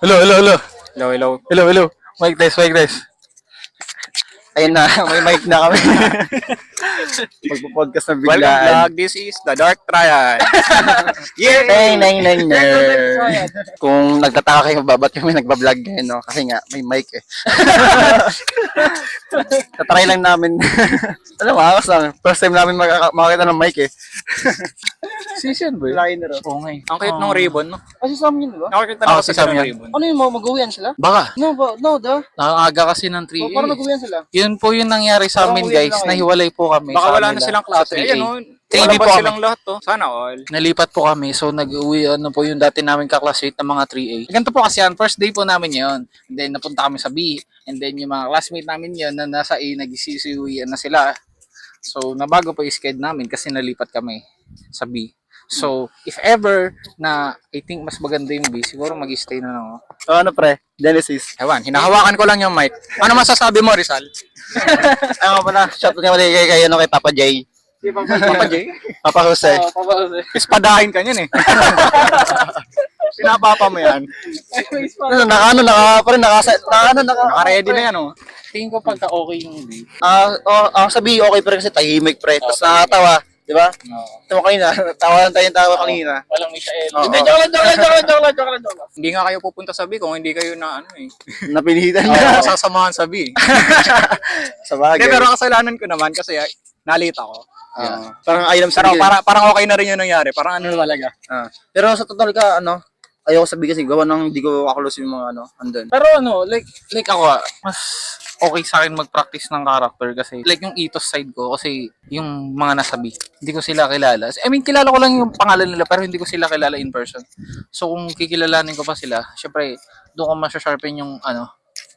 Hello, hello, hello. Hello, hello. Hello, hello. Mic test, mic test. Ayun na, may mic na kami. Magpo-podcast na Welcome biglaan. vlog. This is The Dark Triad. Yay! Nang. Kung nagtataka kayo ba, ba't kami nagbablog ngayon, no? Kasi nga, may mic eh. Tatry lang namin. Alam mo, akas lang. First time namin makakita ng mic eh. Season ba? Laki na rin. Oo nga eh. Ang cute ng ribbon, no? Kasi sa amin yun, di ba? Nakakita Ah, na kasi si Sam ng yan. ribbon. Ano yun mo, mag-uwian sila? Baka. No, Nakaaga kasi ng 3A. Parang mag-uwian sila. Yun po yung nangyari sa amin, Parang uwi guys. lang Nahiwalay po kami. Baka sa wala na kanila, silang sa klase. 3A. Ayan, no? 3B Wala po ba kami. silang lahat, to? Sana all. Nalipat po kami. So, nag-uwi, ano po yung dati namin kaklasmate ng mga 3A. Ganito po kasi yan. First day po namin yun. And then, napunta kami sa B. And then, yung mga classmate namin yun na nasa A, nag-CCUian na sila. So, nabago po yung schedule namin kasi nalipat kami sa B. So, if ever na I think mas maganda yung B, siguro mag-stay na lang ako. So ano pre, Genesis. Ewan, hinahawakan ko lang yung mic. Ano masasabi mo, Rizal? Ano pala, shoutout nga pala kay Papa J. Papa J? Papa Jose. Ispadahin ka niyan eh. Pinapapa mo yan. Naka-ready na yan, oh. Tingin ko pagka okay yung B. Sabi okay pre kasi tahimik pre. Tapos nakakatawa, di ba? No. Ito mo kanina, tawa lang tayong tawa kanina. Walang Michael. Oo. Hindi, joke lang. Hindi nga kayo pupunta sa B kung hindi kayo na ano eh. Napilitan Oo, na. sasamahan sa B. Sa bagay. Hindi, pero kasalanan ko naman kasi nalita ko. Parang ayaw naman Pero sabihin. parang okay na rin yung nangyari. Parang ano talaga. Pero sa totoo ka, ayaw ko sabihin kasi gawa ng hindi ko kaklose yung mga andun. Pero ano, like ako, mas okay sa akin mag-practice ng character kasi like yung ethos side ko kasi yung mga nasabi, hindi ko sila kilala. I mean, kilala ko lang yung pangalan nila pero hindi ko sila kilala in person. So kung kikilalanin ko pa sila, syempre doon ko masya-sharpen yung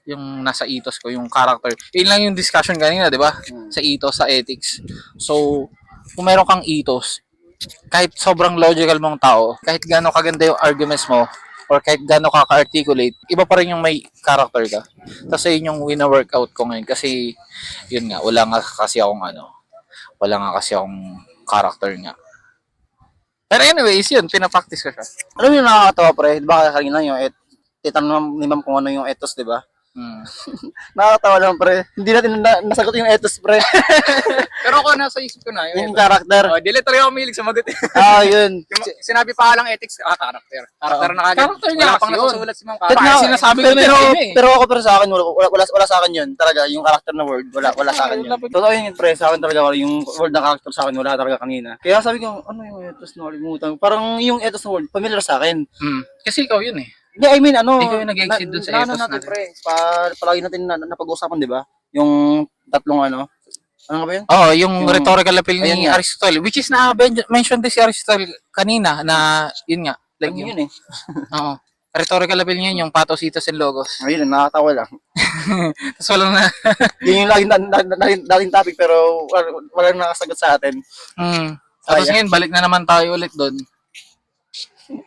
yung nasa ethos ko, yung character. Yun lang yung discussion kanina, di ba? Sa ethos, sa ethics. So, kung meron kang ethos, kahit sobrang logical mong tao, kahit gaano kaganda yung arguments mo, or kahit gaano ka ka-articulate, iba pa rin yung may character ka. Tapos yun yung wina-workout ko ngayon kasi yun nga, wala nga kasi akong character nga. Pero anyways, yun, pinapractice ko siya. Alam mo yung nakakatawa pre, di ba kanina yung titanong ni ma'am kung ano yung ethos, di ba? Nakakatawa lang pre. Hindi natin nasagot yung ethos pre. Pero ako nasa isip ko na Yung yun. character. Dili talaga ako mahilig sumagot. Yun. Sinabi pa lang ethics, character. Character na kagad. Character niya Wala pang kasi yun. nasusulat si Ma'am Pero, Kara. sinasabi ko na pero, yun eh. pero ako pero sa akin wala sa akin yun. Talaga yung character na word, wala sa akin yun. Totoo yun pre, sa akin talaga yung word na character sa akin wala talaga kanina. Kaya sabi ko, ano yung ethos na kalimutan? Parang yung ethos na word familiar sa akin. Kasi ikaw yun eh. Hindi, I mean, Ikaw yung nag-exceed dun sa ethos natin, natin. pre. Palagi natin napag-usapan, di ba? Yung tatlong ano nga ba yun? Oo, yung rhetorical appeal Ayun ni nga. Aristotle, which is na-mention din si Aristotle kanina na, yun nga, like Ano yung, yun eh. oo, rhetorical appeal niya yung pathos, ethos, and logos. Ayun, nakakatawa lang. Tapos walang na, Yun yung laging topic pero walang nakasagot sa atin. Tapos ngayon, balik na naman tayo ulit doon.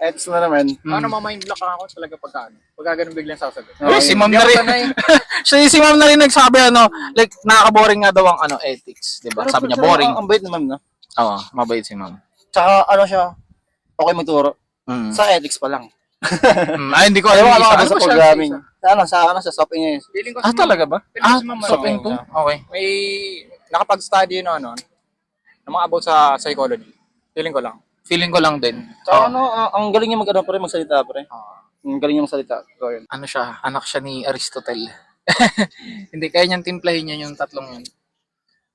Ethos na naman. Ano, ma-mind block ako talaga pagka ganun biglang sasagot. Si Ma'am Hindi na ako rin. sanay. si Ma'am na rin nagsabi, like, nakaka-boring nga daw ang ethics, di ba? Sabi niya, boring. Ang bait naman, no? Oo, mabait si Ma'am. Tsaka siya, okay magturo. Sa ethics pa lang. Hindi ko Ayaw alam. ka Ano sa ba siya? programming. Sa software niya. Feeling ko si Ma'am- Talaga ba? feeling ko si Ma'am Sopping Marino. to? Okay. May nakapag-study ng mga about sa psychology. Feeling ko lang. Feeling ko lang din. Tsaka ang galing niya magsalita pre. Ang galing niya magsalita. So, yun. Ano siya? Anak siya ni Aristotle. Hindi, kaya niyang timplahin niya yung tatlong yun.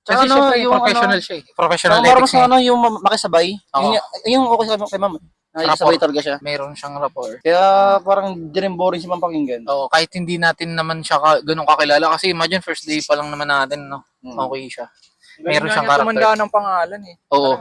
Tsaka Kasi syempre, yung professional siya eh. Professional Tsaka marunong ethics niya. sa yung makisabay. Oo. Yung okay sa kay ma'am. Nakisabay talaga siya. Meron siyang rapport. Kaya parang di rin boring si ma'am pakinggan. Oo, kahit hindi natin naman siya ganun kakilala. Kasi imagine, first day pa lang naman natin, no? Okay siya. Meron siyang character. Tumanda ng pangalan eh. Oo.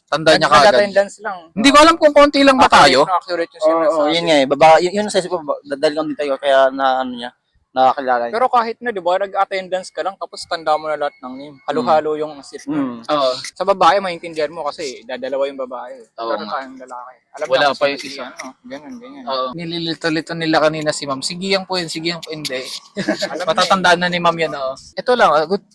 Tanda niya kagad. Nag-attendance lang. Hindi ko alam kung konti lang ba tayo. Accurate yung Oo, sinasabi. yun nga eh. Yun sa isip ko, dahil lang din tayo kaya nakakilala niya. Pero kahit na, di ba, nag-attendance ka lang, tapos tanda mo na lahat ng name. Halo-halo yung assist mo. Oo. Sa babae, maintindihan mo kasi dadalawa yung babae. Oo Pero nga. tayong lalaki. Alam Wala na pa kung yung sino isa. si ganyan. Oo. Nililito-lito nila kanina si ma'am. Sigiyang po yun, hindi. Alam Matatandaan na ni ma'am yan, oo. Ito lang,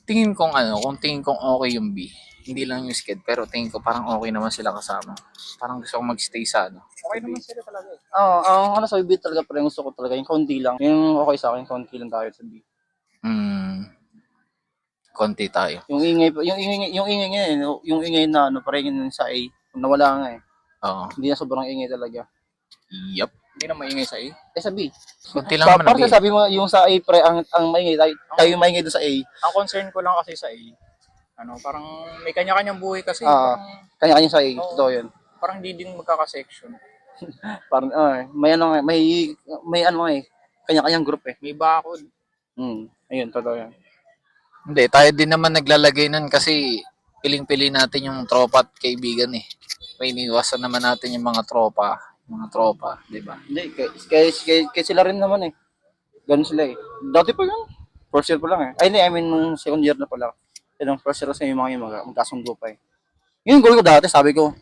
tingin kong okay yung B. hindi lang yung sked, pero tingin ko parang okay naman sila kasama. Parang gusto ko magstay sa ano. Okay naman sila talaga eh. Oo, ang ano sa B talaga, pre, gusto ko talaga, yung konti lang. Yung okay sa akin, konti lang tayo sa B. Konti tayo. Yung ingay, nga eh, yung ingay na ano, parang yun sa A, nawala nga eh. Oo. Hindi na sobrang ingay talaga. Yup. Hindi na maingay sa A. Eh sa B. Konti lang naman Parang ang B. sabi mo, yung sa A, pre, ang maingay, tayo yung maingay doon sa A. Ang concern ko lang kasi sa A, ano, parang may kanya-kanyang buhay kasi. Ah. Kanya-kanya sa A, totoo yun. Parang hindi din magkaka-section. Parang, may ano, may ano eh, kanya-kanyang group eh. May bakod. Ayun, totoo yan. Hindi, tayo din naman naglalagay nun kasi piling-pili natin yung tropa at kaibigan eh. May iniwasan naman natin yung mga tropa, di ba? Hindi, kaya sila rin naman eh. Ganun sila eh. Dati pa yun. First year pa lang eh. Ay, hindi, I mean, nung second year na pala. Yung first year kasi yung mga yung magkasundo pa eh. Yun, goal ko dati, sabi ko,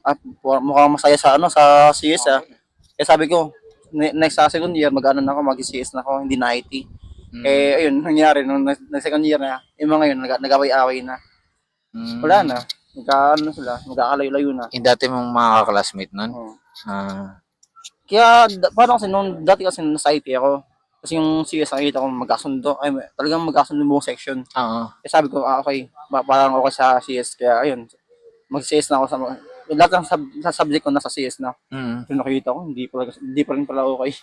mukhang masaya sa ano, sa CS ah. Kaya sabi ko, next sa second year, mag-ano na ako, mag-CS na ako, hindi na IT. Eh, ayun, nangyari, nung second year na, yung mga yun, nag-away-away na. Wala na. Ano sila, magkakalayo-layo na. Yung dati mong mga classmate nun? Kaya, paano kasi nung dati kasi nasa IT ako, kasi yung CS nakikita ko magkasundo, ay talagang magkasundo buong section. Oo. Kaya sabi ko, okay, parang okay sa CS, kaya ayun, mag-CS na ako sa lahat ng sa subject ko nasa CS na. Pero nakikita ko, hindi pa rin pala okay.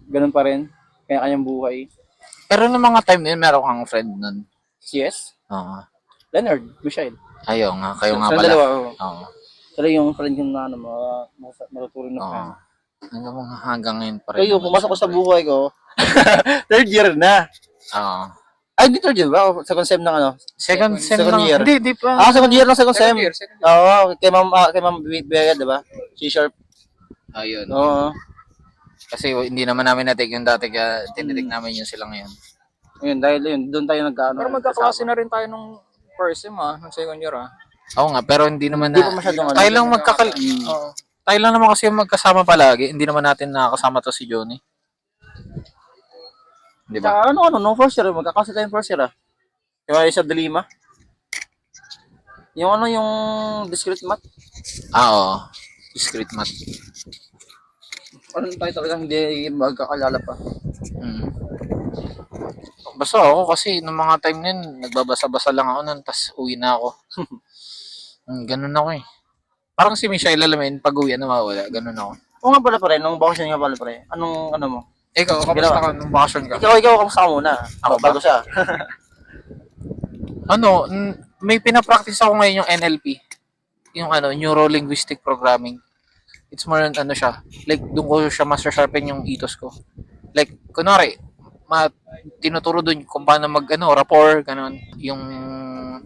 Ganun pa rin, kaya kanyang buhay. Pero nung mga time na yun, meron kang friend nun? CS? Oo. Leonard, Michelle. Ayaw nga, kayo nga Sa pala. dalawa, Oo. Sila yung friend ko na ano, matuturing na Oo. friend. Hanggang ngayon pa rin. Kaya pumasok ko sa buhay ko, third year na. Oo. Ay, hindi third year ba? Second sem ng ano? Second sem second lang. year. Hindi pa. Second year lang, second sem. Second year. Oo, kay Ma'am Bea, di ba? C-sharp. Ayun. Oo. Kasi hindi naman namin na-take yung dati, kaya tinitik namin yun sila ngayon. Ayun, dahil yun, doon tayo nagkaano. Pero magkaklase na rin tayo nung first sem nung second year Oo nga, pero hindi naman Hindi na... pa masyadong ano. Tayo lang Oo. Tayo lang naman kasi yung magkasama palagi. Hindi naman natin nakakasama to si Johnny. Di ba? Tsaka nung first year, magkaklase tayong first year Yung isa de Lima. Yung yung discrete math. Oo. Discrete math. Tayo talaga hindi magkakalala pa. Basta ako kasi nung mga time na yun, nagbabasa-basa lang ako nun, tas uwi na ako. Ganun ako eh. Parang si Michelle, alamin, pag uwi na mawala, ganun ako. Oo nga pala pare, nung bakasyon nga pala pare. Anong ano mo? Ikaw, kamusta ka nung bakasyon ka? Ikaw, kamusta ka muna? Ako ba? Bago siya. May pinapractice ako ngayon yung NLP. Yung Neuro-Linguistic Programming. It's more on siya. Like, doon ko siya master sharpen yung ethos ko. Like, kunwari, tinuturo doon kung paano rapport, ganun. Yung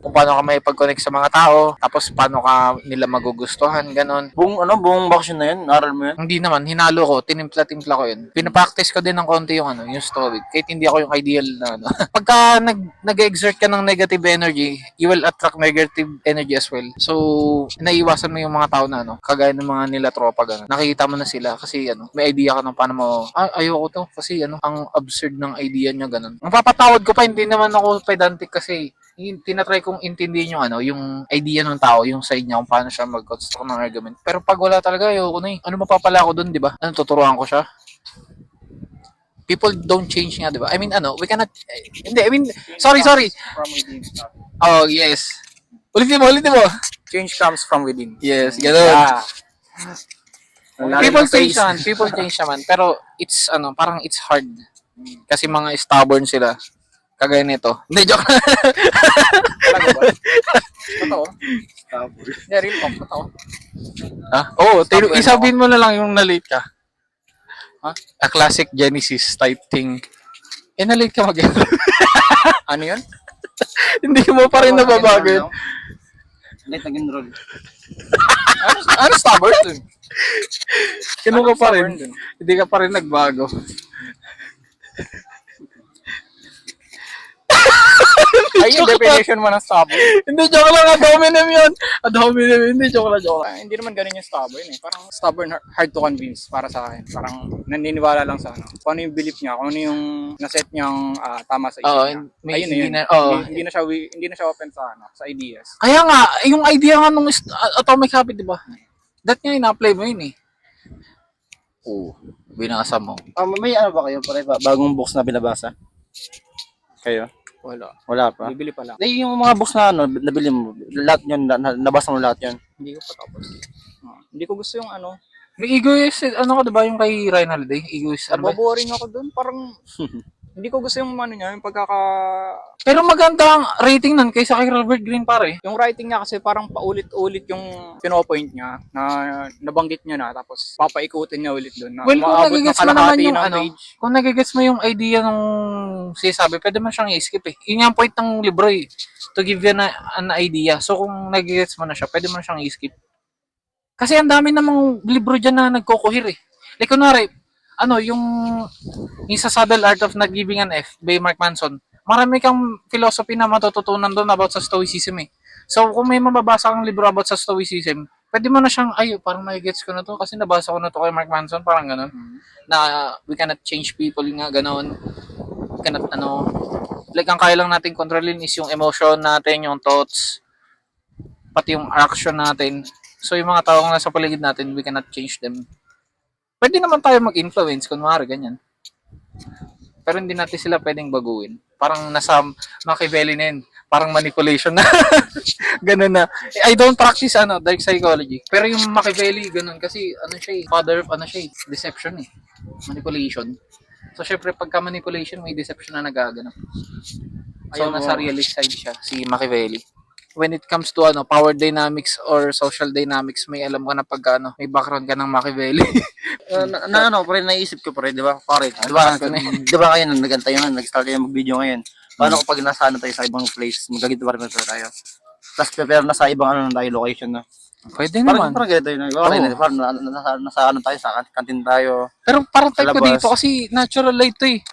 kung paano ka may pag-connect sa mga tao, tapos paano ka nila magugustuhan, ganun. Buong bakasyon na yun? Naral mo yun? Hindi naman, hinalo ko, tinimpla-timpla ko yun. Pinapractice ko din ng konti yung yung story. Kahit hindi ako yung ideal na Pagka nag-exert ka ng negative energy, you will attract negative energy as well. So, naiiwasan mo yung mga tao na kagaya ng mga nila tropa, ganun. Nakikita mo na sila kasi may idea ka ng paano mo, ayoko to kasi ang absurd ng idea niya, ganun. Ang papatawad ko pa, hindi naman ako pedantic kasi tinatry kong intindihin yung idea ng tao, yung side niya, kung paano siya mag-construct ng argument. Pero pag wala talaga, ayoko na eh. Ano mapapala ko dun, di ba? Tuturuan ko siya? People don't change nga, di ba? I mean, we cannot, sorry. From within. Oh, yes. Ulitin mo. Change comes from within. Yes, ganun. Yeah. People change naman. Pero, it's, parang it's hard. Kasi mga stubborn sila. Kagaya nito. Hindi, joke. Talaga ba? Totoo. Hindi, real talk. Totoo. Oo, isabihin mo na lang yung na-late ka. A classic Genesis type thing. Na-late ka Ano yun? Hindi mo pa rin nababago yun. Late nag-enroll. Ano stubborn dun? Ganun ka pa rin. Stubborn dun? Hindi ka pa rin nagbago. Ay, yung definition mo ng stubborn. Hindi, joke lang. Ad hominem yun. Ad hominem. Hindi, joke lang, joke lang. Hindi naman ganun yung stubborn eh. Parang stubborn, hard to convince para sa akin. Parang naniniwala lang sa ano. Kung ano yung belief niya, kung ano yung naset niyang tama sa isip Oo, niya. may Ayun na hindi yun. na, oo. Hindi na siya open sa ano, sa ideas. Kaya nga, yung idea nga nung atomic habit, di ba? That nga, ina-apply mo yun eh. Oo, binasa mo. May ano ba kayo, pare, bagong books na binabasa? Kayo? Wala. Wala pa? Bibili pa lang. Yung mga books na ano, nabili mo, lahat yun, nabasa mo lahat yun. Hindi ko pa tapos. Hindi ko gusto yung ano. May egoist, ano ka diba yung kay Ryan Holiday? Egoist, ano ba? Naboboring ako dun. Parang hindi ko gusto yung ano niya, yung Pero maganda ang rating nun kaysa kay Robert Greene pare. yung writing niya kasi parang paulit-ulit yung pinopoint niya na nabanggit niya na tapos papaikutin niya ulit doon na Well, kung umaabot ng nagigets mo naman kalahati yung ng ano, page. kung nagigets mo yung idea nung sinasabi, pwede mo siyang i-skip eh. Yun yung point ng libro eh. To give you an idea. So kung nagigets mo na siya, pwede mo na siyang i-skip. Kasi ang dami namang libro dyan na nagkukuhir eh. Like kunwari, ano, yung sa Subtle Art of Not Giving an F by Mark Manson, marami kang philosophy na matututunan doon about sa Stoicism eh. So kung may mababasa kang libro about sa Stoicism, pwede mo na siyang, ay, parang nagigets ko na to kasi nabasa ko na to kay Mark Manson, parang ganun. Na we cannot change people nga, ganun. We cannot, ano, like ang kaya lang natin kontrolin is yung emotion natin, yung thoughts, pati yung action natin. So yung mga tao na nasa paligid natin, we cannot change them. Pwede naman tayo mag-influence, kunwari, ganyan. Pero hindi natin sila pwedeng baguhin. Parang nasa Machiavelli na yun. Parang manipulation na. Ganun na. I don't practice dark psychology. Pero yung Machiavelli, ganun. Kasi ano siya eh, father of deception eh. Manipulation. So syempre pagka manipulation, may deception na nagaganap. So nasa realist side siya, si Machiavelli. When it comes to power dynamics or social dynamics, may alam ka na pag may background ka ng Machiavelli. Pare, naisip ko pare, di ba? Pare, di ba kayo nagantay yun, nag-start kayo mag-video ngayon. Paano kapag nasa tayo sa ibang place, magagito pa rin tayo. Tapos prepare na sa ibang tayo location na. Pwede naman. Parang ganito yun. Parang nasa tayo, sa kantin tayo. Pero parang type ko labas. dito kasi natural light to eh.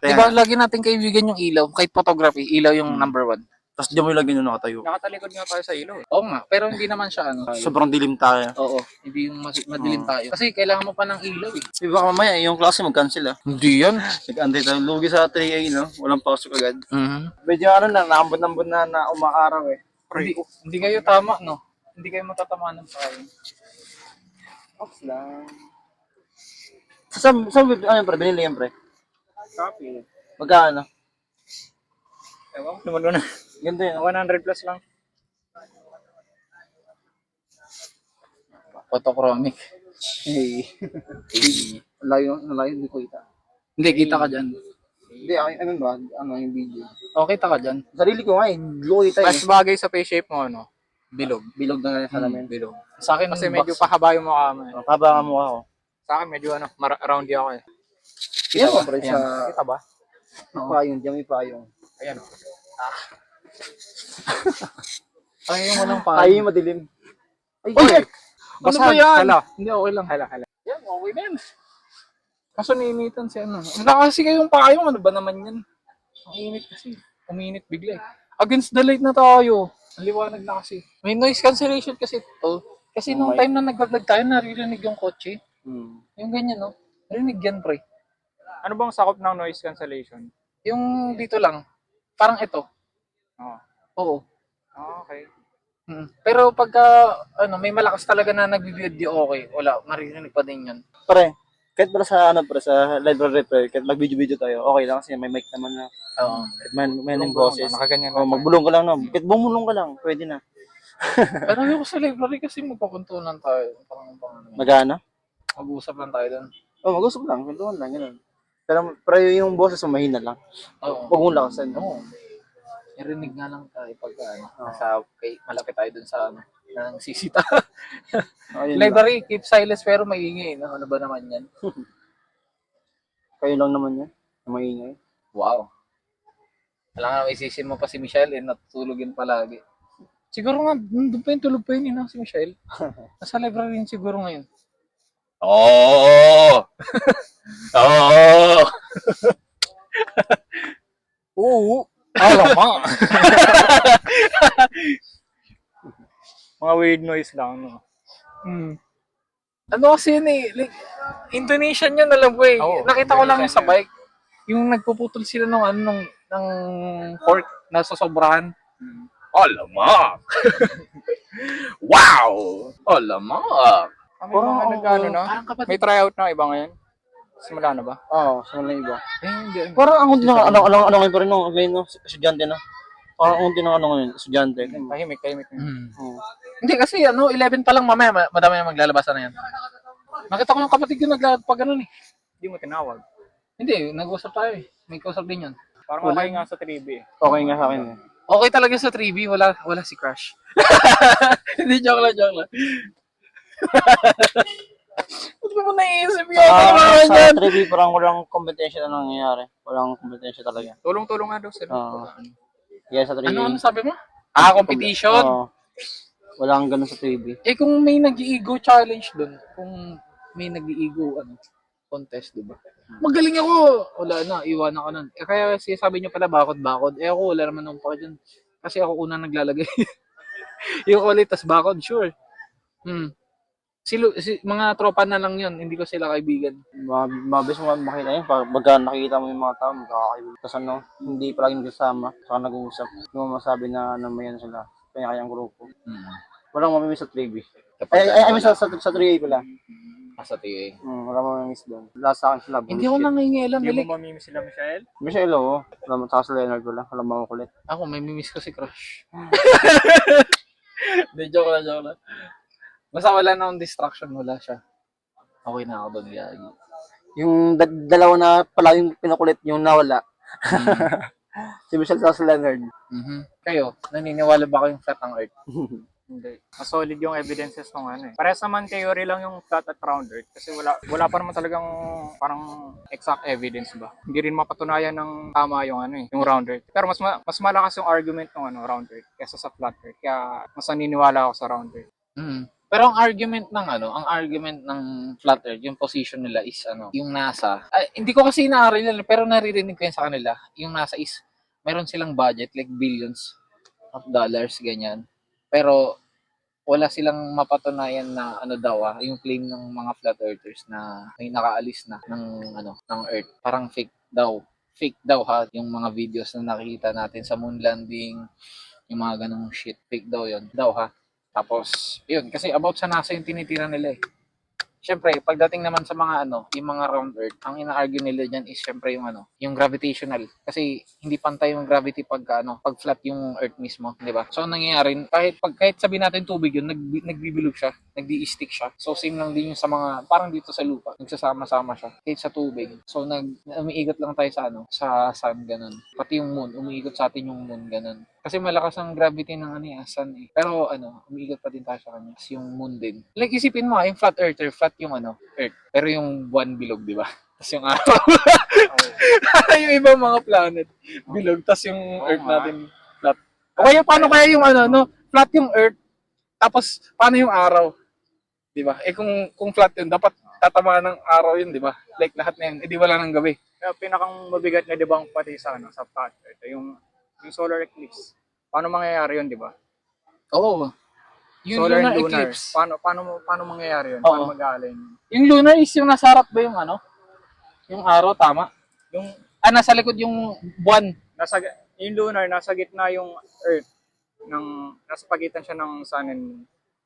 Diba, lagi natin kaibigan yung ilaw. Kahit photography, ilaw yung number one. Tapos diyan mo lagi nung nakatayo. Nakatalikod nga tayo sa ilaw eh. Oo nga, pero hindi naman siya Sobrang dilim tayo. Oo, hindi yung madilim tayo. Kasi kailangan mo pa ng ilaw eh. Di ba mamaya, yung klase mag-cancel Hindi yan. Nag-antay tayo. Lugi sa 3A, no? Walang pasok agad. Mhm. Medyo naambot-ambot na umaaraw eh. Hindi kayo tama, no? Hindi kayo matatamaan ng tayo. Ops lang. Saan pre? Binili yan pre? Copy. Magkano? Ewan ko naman na. Ganda yun. 100 plus lang. Photochromic. Hey. Layo, hindi ko kita. Hindi, kita ka dyan. Hindi, ano ba? Yung video? Okay, kita ka dyan. Sarili ko nga eh. Hindi ko kita Mas bagay sa face shape mo, ano? Bilog. Bilog na nga sa lamin. Bilog. Sa akin, Kasi medyo pahaba yung mukha mo. Kaba nga mukha ko. Sa akin medyo roundy ako eh. Kita ba? ba? Pre, Ayan. sa Kita ba? payong, dyan may payong. Ayan o. Ayaw mo ng Payong madilim. Ay, Uy! shit! Ano ba yan? Hala. Hindi, okay lang. Hala. Yan, okay na yan. Kaso niinitan si ano. Wala kasi kayong payong, ano ba naman yan? Ang init kasi. Uminit bigla eh. Against the light na tayo. Ang liwanag na kasi. May noise cancellation kasi ito. Kasi nung time na nag-vlog tayo, naririnig yung kotse. Yung ganyan, no? Narinig yan, pre. Ano bang sakop ng noise cancellation? Yung dito lang. Parang ito. Oo. Oo. Okay. Pero pagka, may malakas talaga na nag-video, okay. Wala, maririnig pa din yan. Pre, kahit pala sa library pre, kahit mag-video tayo, okay lang kasi may mic naman na. Oo. May ng boses. Nakaganyan Oh, magbulong ka lang no. Kahit bumulong ka lang, pwede na. Pero ayoko sa library kasi magpapuntunan tayo. Magana? Mag-uusap lang tayo doon. Oh, mag-usap lang, kwentuhan lang, gano'n. Pero yung boses mo mahina lang. Oo. Huwag mong lakasan. Oo. Irinig nga lang tayo pagka malapit tayo dun sa ng sisita. Ayun lang. Library, keep silence pero maingay. No? Ano ba naman yan? Kayo lang naman yan. Na maingay. Wow. Kailangan may sisin mo pa si Michelle natutulogin palagi. Siguro nga, doon pa yung tulog pa yun si Michelle. Nasa library yun siguro ngayon. Oo! Oo! Oo. Alam mo. Mga weird noise lang, no? Hmm. Ano kasi yun eh, like, Indonesian yun, alam ko eh. Oo, Nakita ko lang yung sa Indonesian bike. Yung nagpuputol sila ng ng cork na sosobrahan. Alamak! Wow! Alamak! Kami Parang mga nag-ano na. Parang kapatid. May tryout na iba ngayon. Simula na ba? Oo, sa mga iba. Hindi. Parang ang unti ng ano ngayon pa rin, no? Ngayon, no? Estudyante na. Parang ang unti ng ano ngayon, estudyante. Tahimik na. Oo. Hindi kasi 11 pa lang mamaya, madami na maglalabasan na yan. Nakita ko yung kapatid ko naglalabas pag ganun eh. Hindi mo tinawag. Hindi, nag-usap tayo eh. May kausap din yun. Parang okay nga sa tribe eh. Okay nga sa akin. Eh. Okay talaga sa 3B, wala si Crush. Hindi, joke lang. Ba't mo naiisip yun? Sa 3B parang walang competition na nangyayari. Walang competition talaga. Tulong-tulong nga daw sila. Oo. Kaya sa 3B. Ano sabi mo? Competition? Oo. Walang ganun sa 3B. Eh kung may nag-ego challenge doon, kung may nag-ego contest, di ba? Magaling ako. Wala na, iwanan ka nun. Eh kaya sabi niyo pala bakod. Eh ako wala naman nung pa dyan. Kasi ako unang naglalagay. Yung ulit, tas bakod, sure. Mga tropa na lang yun, hindi ko sila kaibigan. Mabis mo makita yun. Pagka nakikita mo yung mga tao, magkakaibigan. Tapos ano, hindi palaging kasama. Saka nag-uusap. Hindi mo masabi na may ano sila. Kanya-kanyang grupo. Walang mamimiss sa 3B. I mean sa 3A pala. Sa TA. Walang mamimiss doon. Lahat sa akin sila. Hindi ako nangingialam. Hindi mo mamimiss sila, Michelle? Michelle, oo. Alam mo, saka sa Leonard wala. Alam mo kulit. Ako, may mimiss ko si Crush. Hindi, joke lang. Basta wala na akong distraction, wala siya. Okay na ako doon, Yagi. Yung dalawa na pala yung pinukulit, yung nawala. Si Michelle saka sa Leonard. Kayo, naniniwala ba kayong flat ang Earth? Hindi. Mas solid yung evidences ng ano eh. Parehas naman theory lang yung flat at round earth kasi wala pa naman talagang parang exact evidence ba. Hindi rin mapatunayan ng tama yung ano eh, yung round earth. Pero mas malakas yung argument ng round earth kaysa sa flat earth. Kaya mas naniniwala ako sa round earth. Pero ang argument ng flat earth, yung position nila is yung NASA. Hindi ko kasi inaaral nila, pero naririnig ko yan sa kanila. Yung NASA is meron silang budget like billions of dollars ganyan. Pero wala silang mapatunayan na yung claim ng mga flat earthers na may nakaalis na ng Earth. Parang fake daw ha, yung mga videos na nakikita natin sa moon landing, yung mga ganung shit, fake daw ha. Tapos, yun, kasi about sa NASA yung tinitira nila eh. Siyempre, pagdating naman sa mga yung mga round earth, ang ina-argue nila dyan is siyempre yung gravitational. Kasi hindi pantay yung gravity pag flat yung earth mismo, di ba? So, ang nangyayari, kahit sabihin natin tubig yun, nagbibilog siya, nagdi-stick siya. So, same lang din yung sa mga, parang dito sa lupa, nagsasama-sama siya, kahit sa tubig. So, umiikot lang tayo sa sun, ganun. Pati yung moon, umiikot sa atin yung moon, ganun. Kasi malakas ang gravity ng sun eh. Pero umiikot pa din tayo sa kanya. Kasi yung moon din. Like isipin mo, yung flat earther, flat yung Earth. Pero yung buwan bilog, di ba? Tapos yung araw. Yung ibang mga planet bilog, tapos yung Earth natin flat. O kaya paano kaya yung flat yung Earth, tapos paano yung araw? Di ba? Eh kung flat yun, dapat tatamaan ng araw yun, di ba? Like lahat na yun, edi wala ng gabi. Kaya pinakang mabigat na debunk pati sa flat earth, yung solar eclipse. Paano mangyayari yun, di ba? Oo. Yung lunar eclipse. Paano mangyayari yun? Oo. Paano mag-aalin? Yung lunar is yung nasa harap ba yung yung araw, tama? Yung Nasa likod yung buwan. yung lunar, nasa gitna yung earth. Nasa pagitan siya ng sun and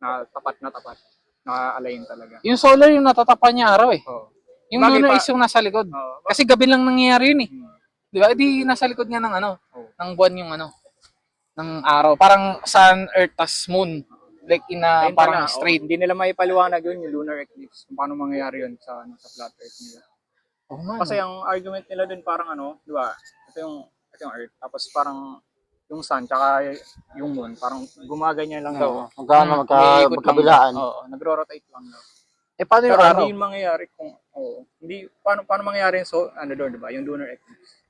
na tapat. Na-align talaga. Yung solar yung natatapan niya araw eh. Oo. Yung lunar is yung nasa likod. Oo. Kasi gabi lang nangyayari yun eh. Di ba? Di nasa likod nga ng ng buwan yung ng araw. Parang sun, earth, tas moon. Like Ayun parang pala, straight. hindi nila maipaliwanag yun, yung lunar eclipse. Kung paano mangyayari yun sa flat earth nila. Oo nga. Kasi ang argument nila dun parang di ba? Ito yung earth. Tapos parang yung sun, tsaka yung moon, parang gumaganyan lang daw. Magkabilaan. Oo, nagro-rotate lang daw. Paano yung Pero araw? hindi mangyayari paano mangyayari yung doon, di ba? Yung lunar eclipse.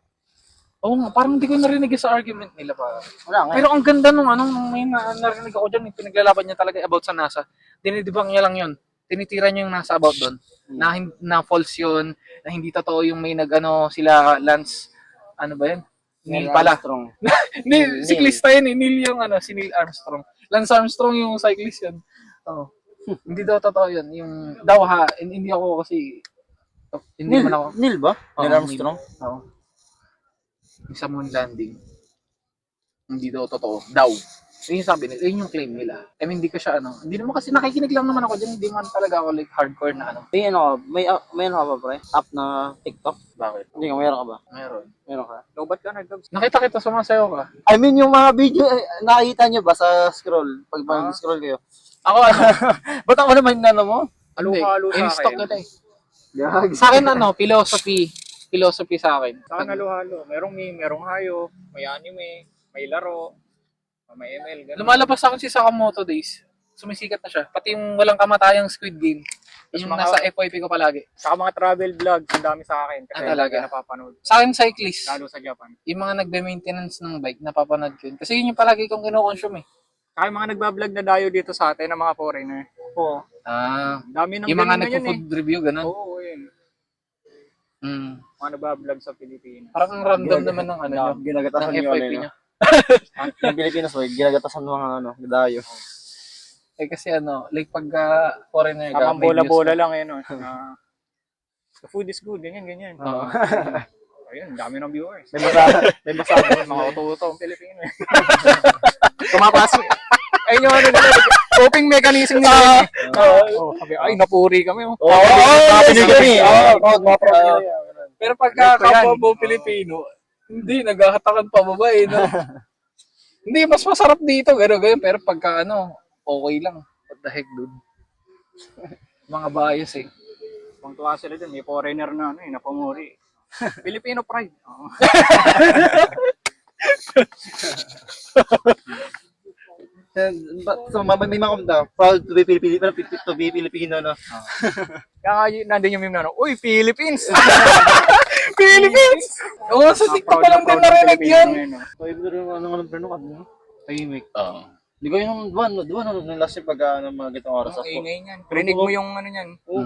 Oo nga, parang hindi ko narinig sa argument nila pa. Wala nga. Pero ang ganda nung may narinig ako dyan, yung pinaglalaban niya talaga about sa NASA. Dinidibang niya lang yun. Tinitira niya yung NASA about doon. Na false yun, na hindi totoo yung may sila Lance, ba yun? Neil pala. Armstrong. Hindi, siklista yun eh. Neil yung si Neil Armstrong. Lance Armstrong yung cyclist yun. Oo. Hindi daw totoo yun. Yung daw hindi ako kasi hindi man ako. Neil ba? Oo, Neil Armstrong? Oo. Yung sa moon landing. Hindi daw totoo. Daw. Yun yung sabi nila. Yun yung claim nila. I mean, hindi ko siya Hindi naman kasi nakikinig lang naman ako dyan. Hindi man talaga ako like hardcore na May may ano ka ba, pre? App na TikTok? Bakit? Hindi ka, mayroon ka ba? Meron ka? Lobat ka nag-dubs. Nakita kita sumasayaw ka. I mean, yung mga video, nakikita nyo ba sa scroll? Pag mag-scroll kayo? Ako Ba't ako naman mo? Halo-halo sa in-stock akin. kita eh. Sa akin philosophy. Philosophy sa akin. Saan halo-halo? Merong meme, merong hayop, may anime, may laro, may ML, gano'n. Lumalabas ako si Sakamoto Days. Sumisikat na siya. Pati yung walang kamatayang Squid Game. Yung mga- nasa FYP ko palagi. Saka mga travel vlogs, ang dami sa akin. Kasi Talaga? napapanood. Sa akin, cyclist. Lalo sa Japan. Yung mga nagbe-maintenance ng bike, napapanood ko yun. Kasi yun yung palagi kong kinoconsume eh. Saka yung mga nagbablog na dayo dito sa atin, ng mga foreigner. Oo. Ang dami ng Yung mga ganun na yun nagpo-food review, ganun. Oo, yun. Mga nagbablog sa Pilipinas. Parang ang random naman ng nyo, Ginagatasan ng nyo FYP ano nyo. Yung Pilipinas, ginagatasan ng mga dayo. Eh kasi like pag foreigner ka, Tamang may bola-bola views lang yun. The food is good, ganyan. Oo. Ayun, dami ng viewers. May masabi. Mga uto-uto ang Pilipino eh. Tumapasok. Ayun yung coping mechanism nila. Sabi, ay, napuri kami. Pero pagka kapwa Pilipino, hindi, naghahatakan pa baba eh. No? Hindi, mas masarap dito, gano'n. Pero pagka okay lang. What the heck, dude? Mga bias eh. Kung tuwa sila dun, may foreigner na napamuri. Filipino pride. Oo. So, may mga kumda, proud to be Filipino, no? Kaya nandun yung meme na, uy, Philippines! Philippines! Oo, sa TikTok ko lang din narinig yun. So, ibig rin ano, tahimik. Oo. Di ba yung, nung last year pag mga gitong oras Ang ako. ingay niyan. Rinig mo yung niyan. Oo.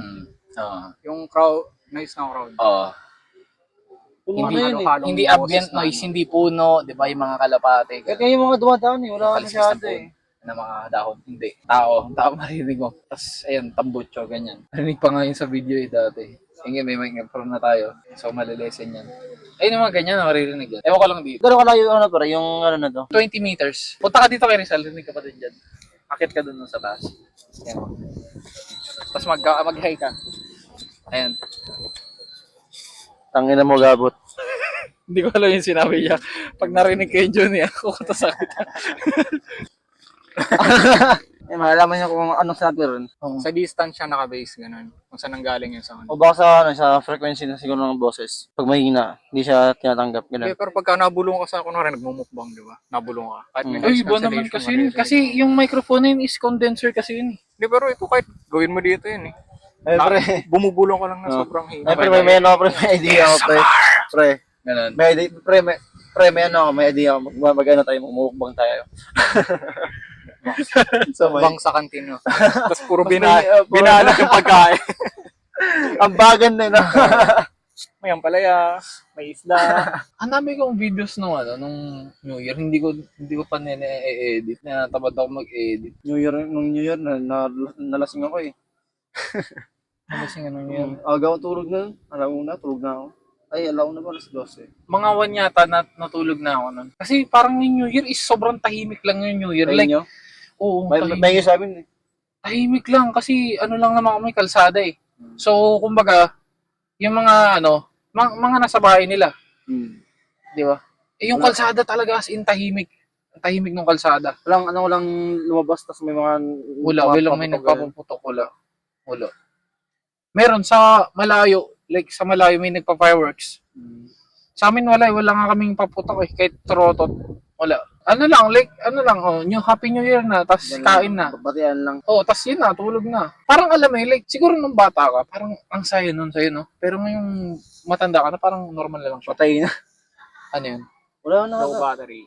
Yung crowd, noise ng crowd. Oo. Hindi, Halo-halong Hindi boses ambient na, noise, hindi puno, di ba, yung mga kalapate. kahit nga yung mga dumadaan wala ka Kaliskis masyado ng puno na mga dahon. Hindi. Tao marinig mo. Tapos, ayun, tambutso, ganyan. Narinig pa nga yun sa video dati. Ngayon, may mga pro na tayo. So, malilesen yan. Ayun yung mga ganyan, maririnig yan. Ewan ko lang dito. Gano'n ka layo yung na to? 20 meters. Punta ka dito kay Rizal, rinig ka pa din dyan. Akit ka dun sa taas. Yan. Tapos mag-high ka. Ayan. Tangina mo, gabot. Hindi ko alam yung sinabi niya. Pag narinig kayo Johnny, ako katasakit. Eh, malalaman niyo kung anong sinabi ron. Sa distance siya nakabase, ganun. Kung saan nanggaling yung sound. O baka sa frequency na siguro ng boses. Pag mahina, hindi siya tinatanggap. Hindi, Ganun. pero pagka nabulong ka sa kunwari, nagmumukbang, di ba? Nabulong ka. Kahit may Ay, noise iba naman cancellation, kasi may yun. noise Kasi yung microphone na yun is condenser kasi yun. Hindi, pero ito kahit gawin mo dito yun eh. Eh, pre. Bumubulong ka lang na sobrang hina. Eh, pre, may idea ako, pre. Pre, Ganun. may ano ako, may idea ako. Mag-ano tayo, mumukbang tayo. Bang sa kantin, no? Tapos puro Mas binalot yung pagkain. Ang bagan na, no? May ampalaya, may isda. Ang dami kong videos nung New Year. Hindi ko pa nene-edit. Natamad ako mag-edit. Nung New Year, nalasing ako eh. Kasi nga New Year. Aga akong tulog na. Alauna, tulog na ako. Ay, alauna pa, alas 12. Mga 1 yata natulog na ako nun. Kasi parang yung New Year is sobrang tahimik lang yung New Year. Ayun Like, nyo? oo, May sa amin eh. tahimik lang kasi lang naman kami kalsada eh. So, kumbaga, yung mga mga nasa bahay nila, di ba? Eh, yung kalsada talaga as in tahimik. Tahimik ng kalsada. Walang lumabas, tas may mga... Wala may nagpapaputok, wala. Meron sa malayo, like sa malayo may nagpa-fireworks. Sa amin wala nga kaming paputok eh, kahit trotot, wala. New Happy New Year na, tas kain na. Batian lang. Oh, tas yun na, tulog na. Parang alam mo, like, siguro nung bata ka, parang ang saya nun sa'yo, no? Pero ngayong matanda ka na, parang normal na lang siya. Patay na. Ano yun? Wala na. Low battery.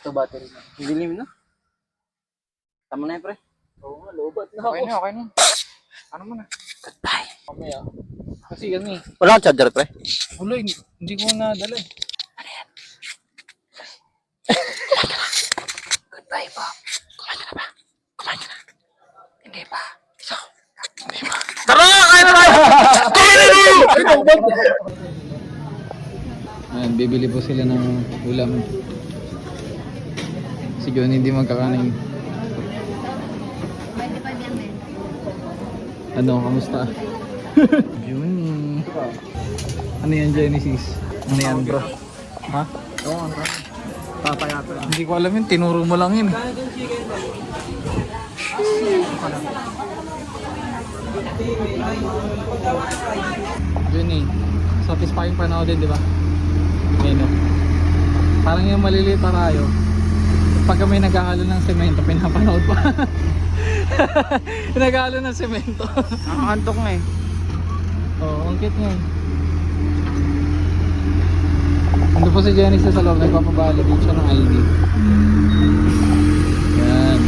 Ito battery na. Dilim na. Tama na yun, pre. Oo nga, lobat na Okay na, okay na. Ano mo na? Mamaya. Kasi yan eh. Wala kang charger, pre. Wala, hindi ko na dala eh. Goodbye po. Kumain ka na ba? Kumain ka na. Hindi pa. Isa. Hindi pa. Tara! Kain na tayo! Kain na tayo! Ayan, bibili po sila ng ulam. Si John hindi magkakanin. Ano, kamusta? Juni. Ano yan, Genesis? Ano yan, bro? Ha? Oo, papayata. Hindi ko alam yun. Tinuro mo lang yun. Juni, satisfying panahon din, di ba? Ngayon, no? Parang yung maliliit na tayo. Pag may naghahalo ng semento, pinapanood pa. Naghahalo ng semento. Nakakantok nga eh. Oo, ang cute nga. Ando po si Genesis sa loob, nagpapabalidate siya ng ID. Yan.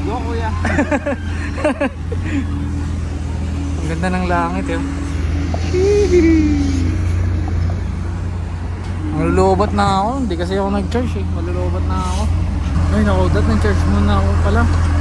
Go kuya. Ang ganda ng langit yun. Malulobot na ako. Hindi kasi ako nag-charge eh. Malulobot na ako. Ay, nakudat. Nag-charge muna ako pala.